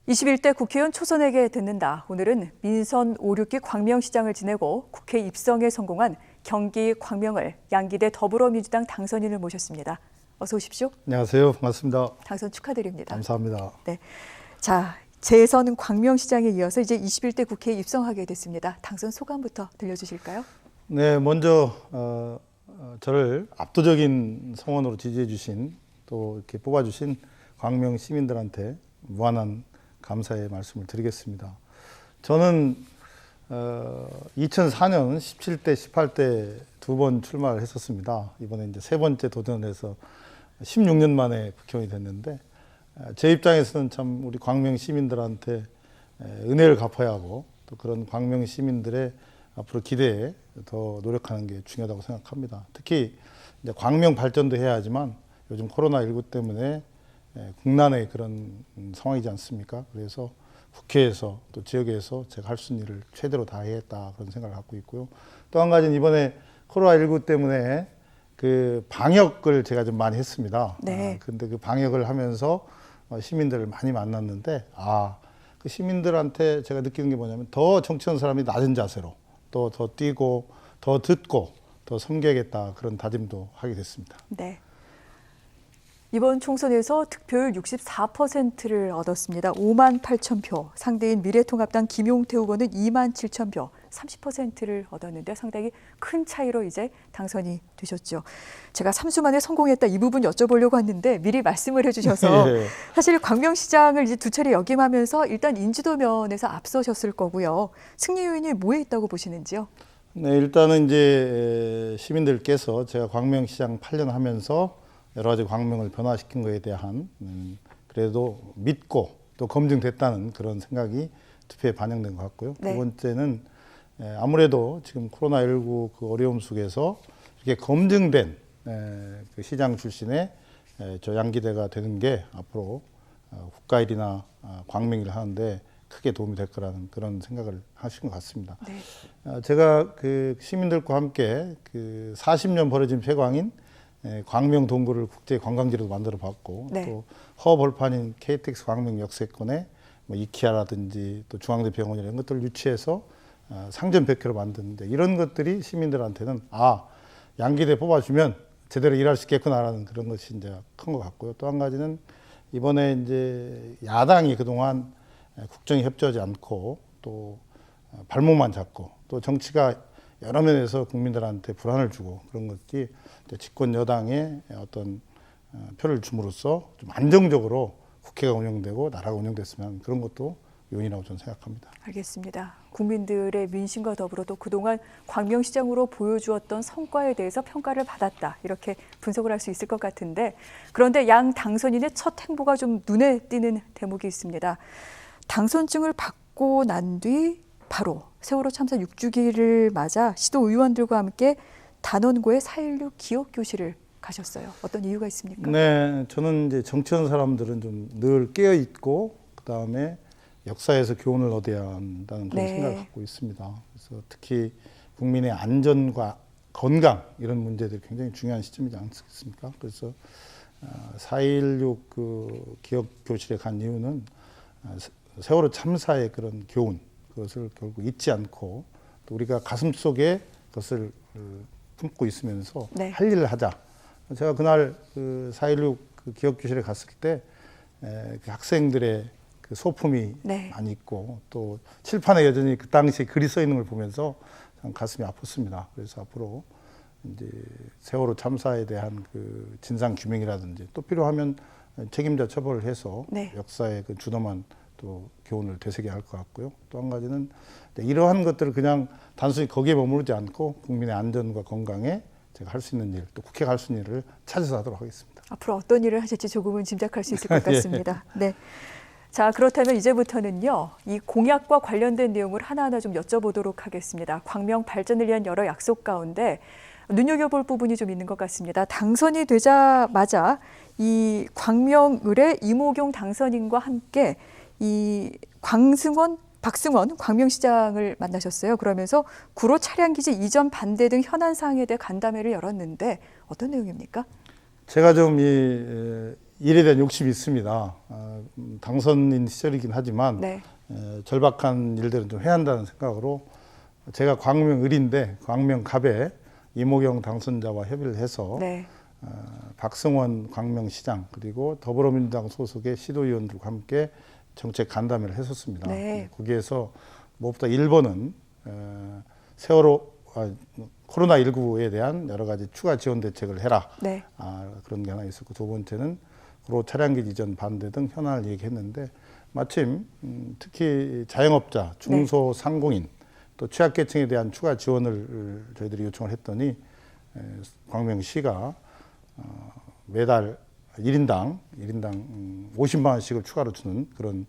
21대 국회의원 초선에게 듣는다. 오늘은 민선 5, 6기 광명시장을 지내고 국회 입성에 성공한 경기 광명을 양기대 더불어민주당 당선인을 모셨습니다. 어서 오십시오. 안녕하세요. 반갑습니다. 당선 축하드립니다. 감사합니다. 네. 자, 재선 광명시장에 이어서 이제 21대 국회에 입성하게 됐습니다. 당선 소감부터 들려주실까요? 네, 먼저 저를 압도적인 성원으로 지지해 주신 또 이렇게 뽑아주신 광명 시민들한테 무한한 감사의 말씀을 드리겠습니다. 저는 2004년 17대, 18대 두 번 출마를 했었습니다. 이번에 이제 세 번째 도전을 해서 16년 만에 국회의원이 됐는데 제 입장에서는 참 우리 광명 시민들한테 은혜를 갚아야 하고 또 그런 광명 시민들의 앞으로 기대에 더 노력하는 게 중요하다고 생각합니다. 특히 이제 광명 발전도 해야 하지만 요즘 코로나19 때문에 국난의 그런 상황이지 않습니까? 그래서 국회에서 또 지역에서 제가 할 수 있는 일을 최대로 다해야겠다 그런 생각을 갖고 있고요. 또 한 가지는 이번에 코로나19 때문에 그 방역을 제가 좀 많이 했습니다. 네. 근데 그 방역을 하면서 시민들을 많이 만났는데 그 시민들한테 제가 느끼는 게 뭐냐면 더 정치하는 사람이 낮은 자세로 또 더 뛰고 더 듣고 더 섬겨야겠다 그런 다짐도 하게 됐습니다. 네. 이번 총선에서 득표율 64%를 얻었습니다. 5만 8천 표. 상대인 미래통합당 김용태 후보는 2만 7천 표, 30%를 얻었는데 상당히 큰 차이로 이제 당선이 되셨죠. 제가 3주 만에 성공했다 이 부분 여쭤보려고 했는데 미리 말씀을 해주셔서 예. 사실 광명시장을 이제 두 차례 역임하면서 일단 인지도 면에서 앞서셨을 거고요. 승리 요인이 뭐에 있다고 보시는지요? 네, 일단은 이제 시민들께서 제가 광명시장 8년 하면서 여러 가지 광명을 변화시킨 것에 대한 그래도 믿고 또 검증됐다는 그런 생각이 투표에 반영된 것 같고요. 네. 두 번째는 아무래도 지금 코로나19 그 어려움 속에서 이렇게 검증된 그 시장 출신의 저 양기대가 되는 게 앞으로 국가일이나 광명일 하는데 크게 도움이 될 거라는 그런 생각을 하신 것 같습니다. 네. 제가 그 시민들과 함께 그 40년 벌어진 폐광인 광명 동구를 국제 관광지로 만들어 봤고 네. 또 허벌판인 KTX 광명 역세권에 뭐 이케아라든지 또 중앙대병원 이런 것들을 유치해서 상점 백회로 만드는데 이런 것들이 시민들한테는 양기대 뽑아주면 제대로 일할 수 있겠구나라는 그런 것이 이제 큰 것 같고요. 또 한 가지는 이번에 이제 야당이 그동안 국정에 협조하지 않고 또 발목만 잡고 또 정치가 여러 면에서 국민들한테 불안을 주고 그런 것이 집권 여당의 어떤 표를 줌으로써 좀 안정적으로 국회가 운영되고 나라가 운영됐으면 그런 것도 요인이라고 저는 생각합니다. 알겠습니다. 국민들의 민심과 더불어 또 그동안 광명시장으로 보여주었던 성과에 대해서 평가를 받았다. 이렇게 분석을 할 수 있을 것 같은데 그런데 양 당선인의 첫 행보가 좀 눈에 띄는 대목이 있습니다. 당선증을 받고 난 뒤 바로 세월호 참사 6주기를 맞아 시도 의원들과 함께 단원고의 4.16 기억교실을 가셨어요. 어떤 이유가 있습니까? 네, 저는 이제 정치하는 사람들은 좀 늘 깨어 있고 그 다음에 역사에서 교훈을 얻어야 한다는 그런 네. 생각을 갖고 있습니다. 그래서 특히 국민의 안전과 건강 이런 문제들이 굉장히 중요한 시점이지 않습니까? 그래서 4.16 그 기억교실에 간 이유는 세월호 참사의 그런 교훈 그것을 결국 잊지 않고 또 우리가 가슴 속에 그것을 품고 있으면서 네. 할 일을 하자. 제가 그날 그 4.16 그 기억교실에 갔을 때 그 학생들의 그 소품이 네. 많이 있고 또 칠판에 여전히 그 당시에 글이 써 있는 걸 보면서 참 가슴이 아팠습니다. 그래서 앞으로 이제 세월호 참사에 대한 그 진상 규명이라든지 또 필요하면 책임자 처벌을 해서 네. 역사의 그 준엄한 또 교훈을 되새겨야 할 것 같고요. 또 한 가지는 이러한 것들을 그냥 단순히 거기에 머무르지 않고 국민의 안전과 건강에 제가 할 수 있는 일, 또 국회가 할 수 있는 일을 찾아서 하도록 하겠습니다. 앞으로 어떤 일을 하실지 조금은 짐작할 수 있을 것 같습니다. 네. 자, 그렇다면 이제부터는요, 이 공약과 관련된 내용을 하나하나 좀 여쭤보도록 하겠습니다. 광명 발전을 위한 여러 약속 가운데 눈여겨볼 부분이 좀 있는 것 같습니다. 당선이 되자마자 이 광명을의 이모경 당선인과 함께 이 박승원 광명시장을 만나셨어요. 그러면서 구로 차량기지 이전 반대 등 현안 사항에 대해 간담회를 열었는데 어떤 내용입니까? 제가 좀 일에 대한 욕심이 있습니다. 당선인 시절이긴 하지만 네. 절박한 일들은 좀 해야 한다는 생각으로 제가 광명을인데 광명갑에 이모경 당선자와 협의를 해서 네. 박승원 광명시장 그리고 더불어민주당 소속의 시도위원들과 함께 정책 간담회를 했었습니다. 네. 거기에서 무엇보다 1번은 세월호 코로나19에 대한 여러 가지 추가 지원 대책을 해라. 네. 그런 게 하나 있었고 두 번째는 도로 차량기 이전 반대 등 현안을 얘기했는데 마침 특히 자영업자, 중소상공인 또 취약계층에 대한 추가 지원을 저희들이 요청을 했더니 광명시가 매달 1인당 50만 원씩을 추가로 주는 그런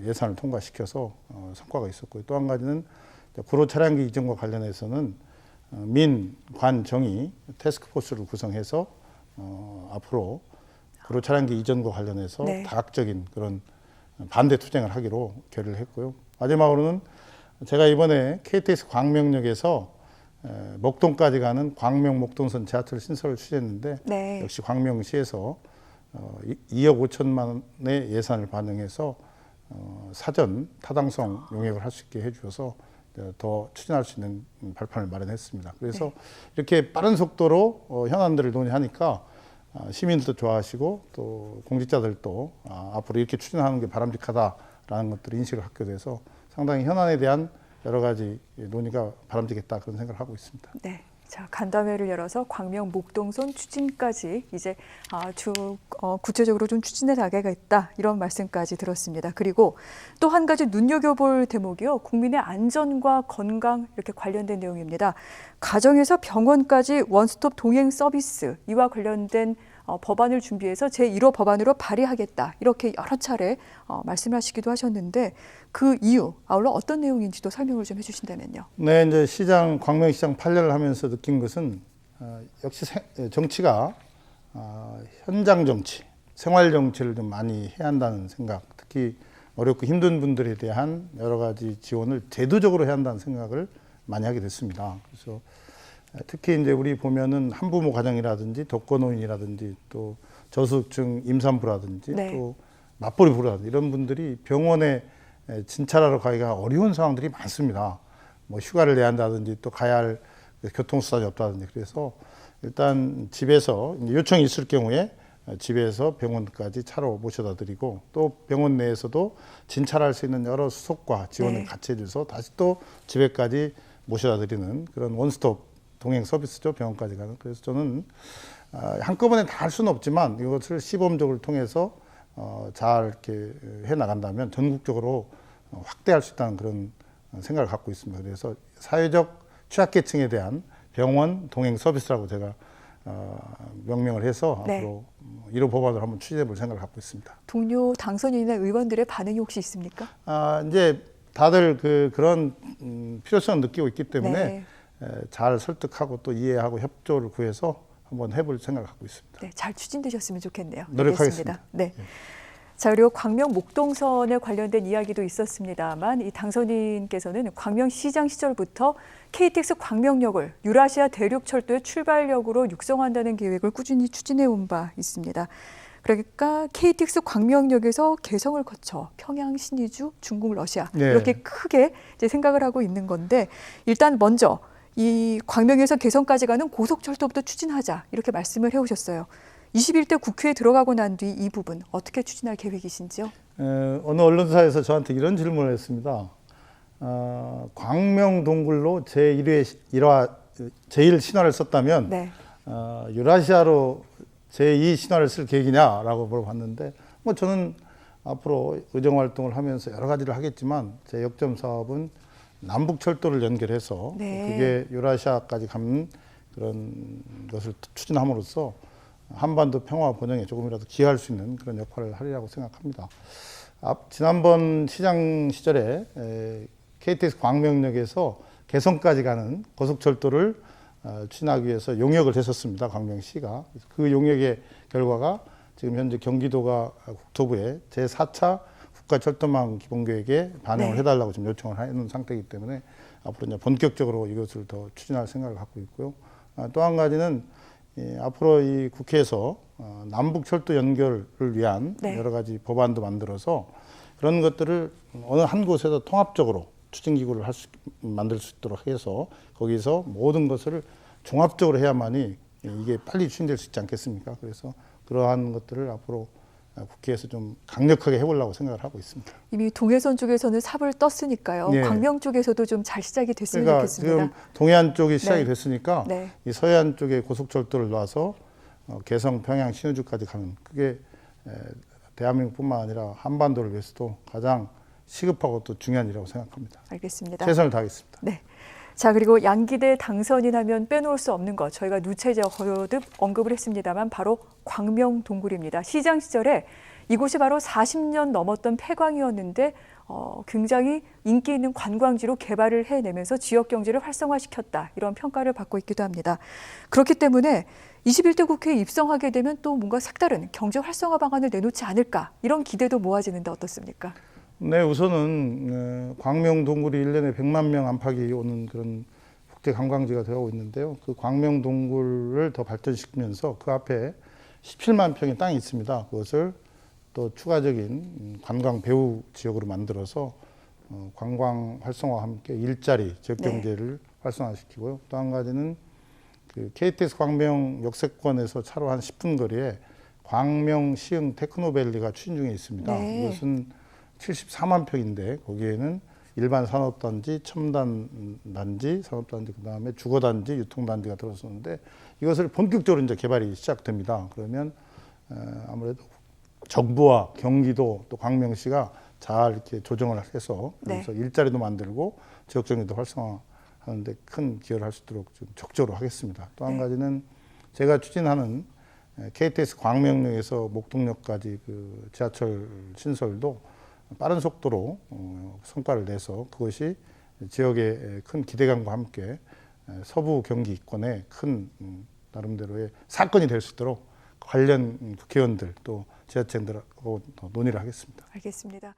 예산을 통과시켜서 성과가 있었고요. 또 한 가지는 구로 차량기 이전과 관련해서는 민, 관, 정의 태스크포스를 구성해서 앞으로 구로 차량기 이전과 관련해서 네. 다각적인 그런 반대 투쟁을 하기로 결의를 했고요. 마지막으로는 제가 이번에 KTX 광명역에서 목동까지 가는 광명 목동선 지하철 신설을 취했는데 네. 역시 광명시에서 2억 5천만 원의 예산을 반영해서 사전 타당성 용역을 할 수 있게 해주셔서 더 추진할 수 있는 발판을 마련했습니다. 그래서 이렇게 빠른 속도로 현안들을 논의하니까 시민들도 좋아하시고 또 공직자들도 앞으로 이렇게 추진하는 게 바람직하다라는 것들을 인식을 갖게 돼서 상당히 현안에 대한 여러 가지 논의가 바람직했다 그런 생각을 하고 있습니다. 네. 자, 간담회를 열어서 광명 목동선 추진까지 이제 구체적으로 좀 추진해 나가겠다 이런 말씀까지 들었습니다. 그리고 또 한 가지 눈여겨볼 대목이요. 국민의 안전과 건강 이렇게 관련된 내용입니다. 가정에서 병원까지 원스톱 동행 서비스 이와 관련된 법안을 준비해서 제1호 법안으로 발의하겠다 이렇게 여러 차례 말씀하시기도 하셨는데 그 이유 아울러 어떤 내용인지도 설명을 좀 해주신다면요. 네, 이제 광명시장 8년을 하면서 느낀 것은 역시 정치가 현장 정치, 생활 정치를 좀 많이 해야 한다는 생각, 특히 어렵고 힘든 분들에 대한 여러 가지 지원을 제도적으로 해야 한다는 생각을 많이 하게 됐습니다. 그래서 특히 이제 우리 보면은 한부모 가정이라든지 독거노인이라든지 또 저소득층 임산부라든지 또 맞벌이 부부라든지 이런 분들이 병원에 진찰하러 가기가 어려운 상황들이 많습니다. 뭐 휴가를 내야 한다든지 또 가야 할 교통수단이 없다든지 그래서 일단 집에서 요청이 있을 경우에 집에서 병원까지 차로 모셔다 드리고 또 병원 내에서도 진찰할 수 있는 여러 수속과 지원을 같이 해줘서 다시 또 집에까지 모셔다 드리는 그런 원스톱 동행 서비스죠. 병원까지 가는. 그래서 저는 한꺼번에 다 할 수는 없지만 이것을 시범적으로 통해서 잘 이렇게 해 나간다면 전국적으로 확대할 수 있다는 그런 생각을 갖고 있습니다. 그래서 사회적 취약계층에 대한 병원 동행 서비스라고 제가 명명을 해서 앞으로 1호 법안을 한번 추진해 볼 생각을 갖고 있습니다. 동료 당선인이나 의원들의 반응이 혹시 있습니까? 이제 다들 그런 필요성을 느끼고 있기 때문에 잘 설득하고 또 이해하고 협조를 구해서 한번 해볼 생각을 갖고 있습니다. 네, 잘 추진되셨으면 좋겠네요. 노력하겠습니다. 네. 자, 그리고 광명 목동선에 관련된 이야기도 있었습니다만 이 당선인께서는 광명시장 시절부터 KTX 광명역을 유라시아 대륙철도의 출발역으로 육성한다는 계획을 꾸준히 추진해 온 바 있습니다. 그러니까 KTX 광명역에서 개성을 거쳐 평양, 신의주, 중국, 러시아 이렇게 크게 이제 생각을 하고 있는 건데 일단 먼저 이 광명에서 개성까지 가는 고속철도부터 추진하자 이렇게 말씀을 해오셨어요. 21대 국회에 들어가고 난 뒤 이 부분 어떻게 추진할 계획이신지요? 어느 언론사에서 저한테 이런 질문을 했습니다. 광명 동굴로 제1 신화를 썼다면 유라시아로 제2 신화를 쓸 계획이냐라고 물어봤는데 뭐 저는 앞으로 의정 활동을 하면서 여러 가지를 하겠지만 제 역점 사업은 남북 철도를 연결해서 그게 유라시아까지 가는 그런 것을 추진함으로써 한반도 평화 번영에 조금이라도 기여할 수 있는 그런 역할을 하리라고 생각합니다. 지난번 시장 시절에 KTX 광명역에서 개성까지 가는 고속철도를 추진하기 위해서 용역을 했었습니다. 광명시가. 그 용역의 결과가 지금 현재 경기도가 국토부에 제4차 국가철도망 기본계획에 반영을 해달라고 지금 요청을 해놓은 상태이기 때문에 앞으로 이제 본격적으로 이것을 더 추진할 생각을 갖고 있고요. 또 한 가지는 앞으로 이 국회에서 남북철도 연결을 위한 네. 여러 가지 법안도 만들어서 그런 것들을 어느 한 곳에서 통합적으로 추진기구를 만들 수 있도록 해서 거기서 모든 것을 종합적으로 해야만이 이게 빨리 추진될 수 있지 않겠습니까? 그래서 그러한 것들을 앞으로 국회에서 좀 강력하게 해보려고 생각을 하고 있습니다. 이미 동해선 쪽에서는 삽을 떴으니까요. 예. 광명 쪽에서도 좀 잘 시작이 됐으면 그러니까 좋겠습니다. 지금 동해안 쪽이 시작이 네. 됐으니까 네. 이 서해안 쪽에 고속철도를 놔서 개성, 평양, 신의주까지 가는 그게 대한민국뿐만 아니라 한반도를 위해서도 가장 시급하고 또 중요한 일이라고 생각합니다. 알겠습니다. 최선을 다하겠습니다. 네. 자, 그리고 양기대 당선인하면 빼놓을 수 없는 것, 저희가 누차례 거듭 언급을 했습니다만 바로 광명 동굴입니다. 시장 시절에 이곳이 바로 40년 넘었던 폐광이었는데 굉장히 인기 있는 관광지로 개발을 해내면서 지역 경제를 활성화시켰다, 이런 평가를 받고 있기도 합니다. 그렇기 때문에 21대 국회에 입성하게 되면 또 뭔가 색다른 경제 활성화 방안을 내놓지 않을까, 이런 기대도 모아지는데 어떻습니까? 네, 우선은 광명 동굴이 1년에 100만 명 안팎이 오는 그런 국제 관광지가 되고 있는데요. 그 광명 동굴을 더 발전시키면서 그 앞에 17만 평의 땅이 있습니다. 그것을 또 추가적인 관광 배후 지역으로 만들어서 관광 활성화와 함께 일자리, 지역 경제를 활성화시키고요. 또 한 가지는 그 KTX 광명 역세권에서 차로 한 10분 거리에 광명 시흥 테크노밸리가 추진 중에 있습니다. 네. 이것은 74만 평인데 거기에는 일반 산업단지, 첨단단지, 산업단지, 그다음에 주거단지, 유통단지가 들어섰는데 이것을 본격적으로 이제 개발이 시작됩니다. 그러면 아무래도 정부와 경기도 또 광명시가 잘 이렇게 조정을 해서 그래서 일자리도 만들고 지역정리도 활성화하는데 큰 기여를 할 수 있도록 좀 적극적으로 하겠습니다. 또 한 가지는 제가 추진하는 KTX 광명역에서 목동역까지 그 지하철 신설도 빠른 속도로 성과를 내서 그것이 지역의 큰 기대감과 함께 서부 경기 이권에 큰 나름대로의 사건이 될 수 있도록 관련 국회의원들 또 지자체들하고 논의를 하겠습니다. 알겠습니다.